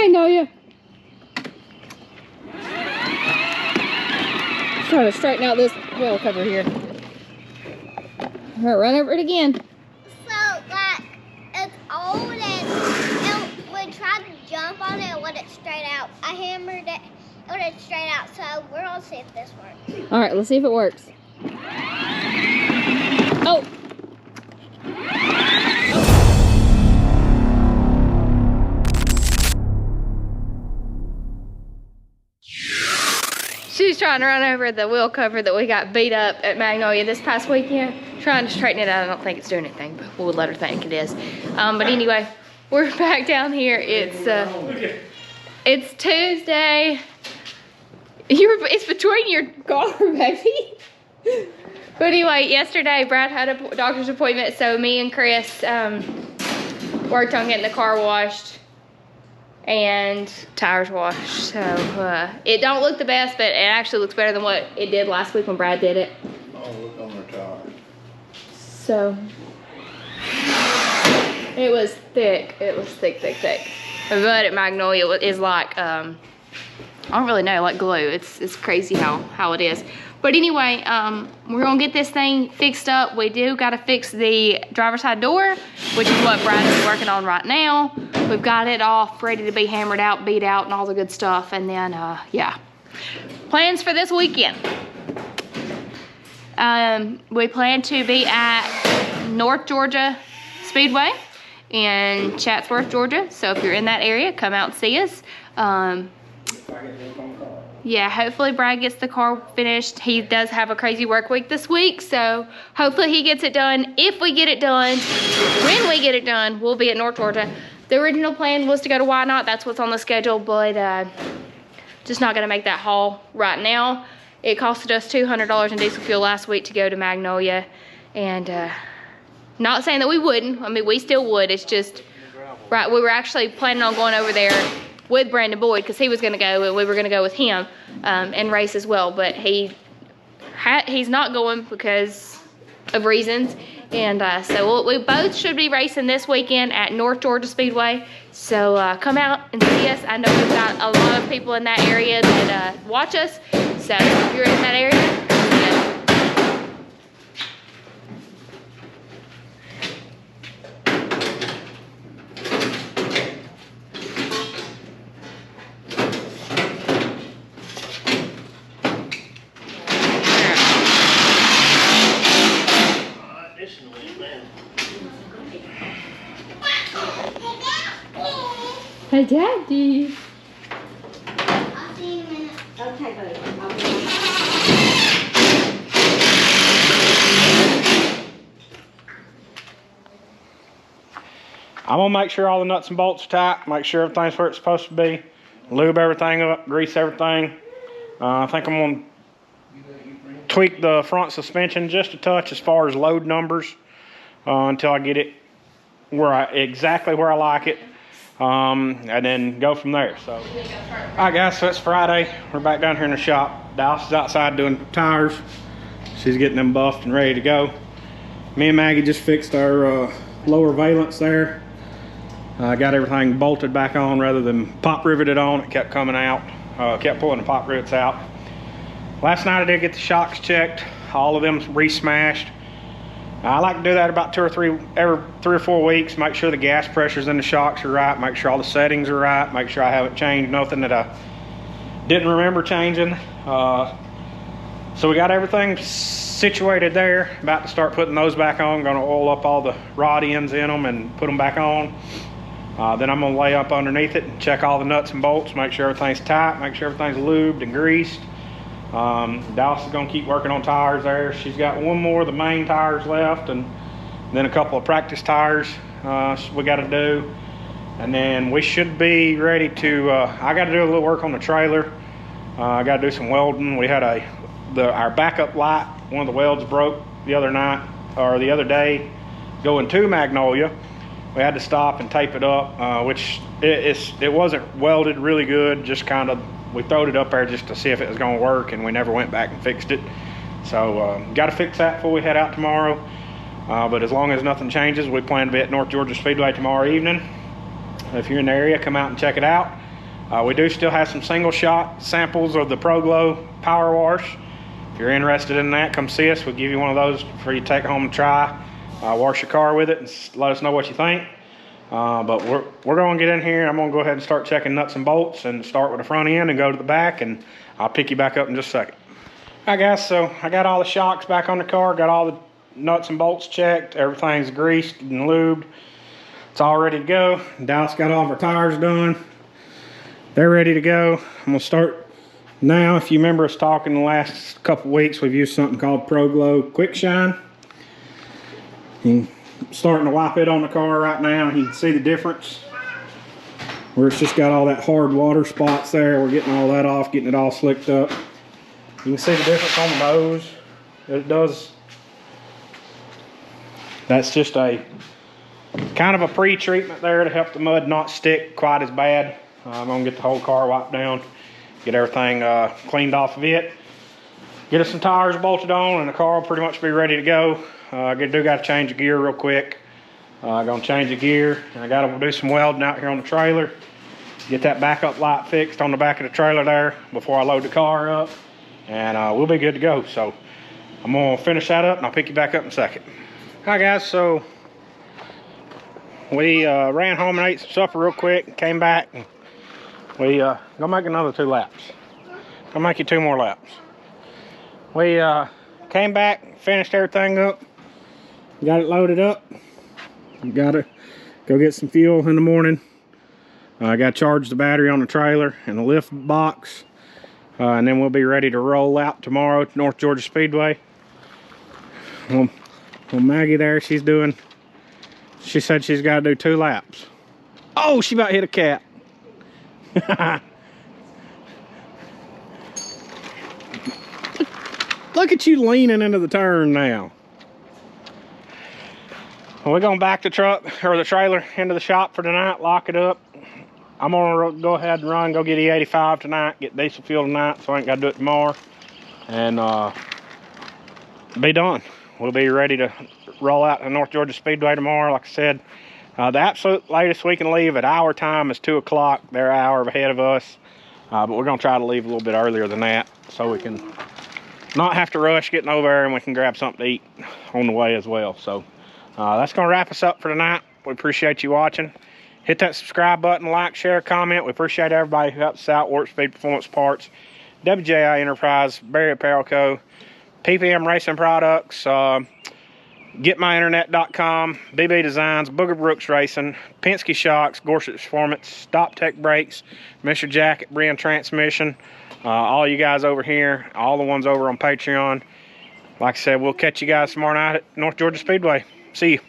Magnolia. Trying to straighten out this wheel cover here. All right, run over it again. So, like, it's old and we tried to jump on it and let it straight out. I hammered it, let it straight out, so we're gonna see if this works. All right, let's see if it works. Oh. She's trying to run over the wheel cover that we got beat up at Magnolia this past weekend. Trying to straighten it out. I don't think it's doing anything, but we'll let her think it is. But anyway, we're back down here. It's Tuesday. It's between your car, baby. But anyway, yesterday Brad had a doctor's appointment, so me and Chris worked on getting the car washed and tires washed. So it don't look the best, but it actually looks better than what it did last week when Brad did it. Oh, look on their tires. So it was thick. It was thick. But at Magnolia is like I don't really know, like glue. It's crazy how it is. But anyway, we're gonna get this thing fixed up. We do gotta fix the driver's side door, which is what Brad is working on right now. We've got it off, ready to be hammered out, beat out, and all the good stuff. And then, yeah. Plans for this weekend. We plan to be at North Georgia Speedway in Chatsworth, Georgia. So if you're in that area, come out and see us. Yeah, hopefully Brad gets the car finished. He does have a crazy work week this week, so hopefully he gets it done. If we get it done, when we get it done, we'll be at North Georgia. The original plan was to go to Why Not. That's what's on the schedule, but just not gonna make that haul right now. It costed us $200 in diesel fuel last week to go to Magnolia, and not saying that we wouldn't. I mean, we still would. It's just, right, we were actually planning on going over there with Brandon Boyd because he was gonna go and we were gonna go with him and race as well, but he's not going because of reasons. And so we both should be racing this weekend at North Georgia Speedway. So come out and see us. I know we've got a lot of people in that area that watch us. So if you're in that area, hey, Daddy. I'll see you in a minute. Okay, buddy. I'm gonna make sure all the nuts and bolts are tight, make sure everything's where it's supposed to be, lube everything up, grease everything. I think I'm gonna tweak the front suspension just a touch as far as load numbers until I get it exactly where I like it. And then go from there. So, all right, guys, so it's Friday. We're back down here in the shop. Dallas is outside doing tires. She's getting them buffed and ready to go. Me and Maggie just fixed our lower valence there. Got everything bolted back on rather than pop riveted on. It kept coming out. Kept pulling the pop rivets out. Last night I did get the shocks checked. All of them re-smashed. I like to do that about every 3 or 4 weeks. Make sure the gas pressures in the shocks are right. Make sure all the settings are right. Make sure I haven't changed nothing that I didn't remember changing. So we got everything situated there. About to start putting those back on. Gonna oil up all the rod ends in them and put them back on. Then I'm gonna lay up underneath it and check all the nuts and bolts. Make sure everything's tight. Make sure everything's lubed and greased. Dallas is going to keep working on tires there. She's got one more of the main tires left and then a couple of practice tires we got to do. And then we should be ready to, I got to do a little work on the trailer. I got to do some welding. We had our backup light, one of the welds broke the other day going to Magnolia. We had to stop and tape it up, which it wasn't welded really good, just kind of, we throwed it up there just to see if it was going to work, and we never went back and fixed it. So got to fix that before we head out tomorrow. But as long as nothing changes, we plan to be at North Georgia Speedway tomorrow evening. If you're in the area, come out and check it out. We do still have some single shot samples of the Pro Glow Power Wash. If you're interested in that, come see us. We'll give you one of those for you to take home and try. Wash your car with it and let us know what you think. But we're going to get in here. I'm going to go ahead and start checking nuts and bolts and start with the front end and go to the back, and I'll pick you back up in just a second. All right, guys, so I got all the shocks back on the car, got all the nuts and bolts checked. Everything's greased and lubed. It's all ready to go. Dallas got all of our tires done. They're ready to go. I'm going to start now. If you remember us talking the last couple weeks, we've used something called Pro Glow Quick Shine. I'm starting to wipe it on the car right now. You can see the difference where it's just got all that hard water spots there. We're getting all that off, getting it all slicked up. You can see the difference on the nose. It does. That's just a kind of a pre-treatment there to help the mud not stick quite as bad. I'm gonna get the whole car wiped down, get everything cleaned off of it, get us some tires bolted on, and the car will pretty much be ready to go. I do got to change the gear real quick. Gonna change the gear, and I got to do some welding out here on the trailer. Get that backup light fixed on the back of the trailer there before I load the car up, and we'll be good to go. So I'm gonna finish that up, and I'll pick you back up in a second. Hi guys, so we ran home and ate some supper real quick, and came back, and we gonna make another 2 laps. Gonna make you 2 more laps. We came back, finished everything up, got it loaded up. Gotta go get some fuel in the morning. I gotta charge the battery on the trailer and the lift box, and then we'll be ready to roll out tomorrow to North Georgia Speedway. Well, Maggie there, she said she's got to do 2 laps. Oh, she about hit a cat. Look at you leaning into the turn now. We're going to back the truck or the trailer into the shop for tonight, lock it up. I'm going to go ahead and go get E85 tonight, get diesel fuel tonight, so I ain't got to do it tomorrow. And be done. We'll be ready to roll out to North Georgia Speedway tomorrow. Like I said, the absolute latest we can leave at our time is 2 o'clock. They're an hour ahead of us. But we're going to try to leave a little bit earlier than that so we can not have to rush getting over there, and we can grab something to eat on the way as well. So that's going to wrap us up for tonight. We appreciate you watching. Hit that subscribe button, like, share, comment. We appreciate everybody who helps us out. Warp Speed Performance Parts, WJI Enterprises, Barry Apparel Co., PPM Racing Products, GetMyInternet.com, BB Designs, Booger Brooks Racing, Penske Shocks, Gorsuch Performance, Stop Tech Brakes, Mr. Jack at Brinn Transmission, all you guys over here, all the ones over on Patreon. Like I said, we'll catch you guys tomorrow night at North Georgia Speedway. See you.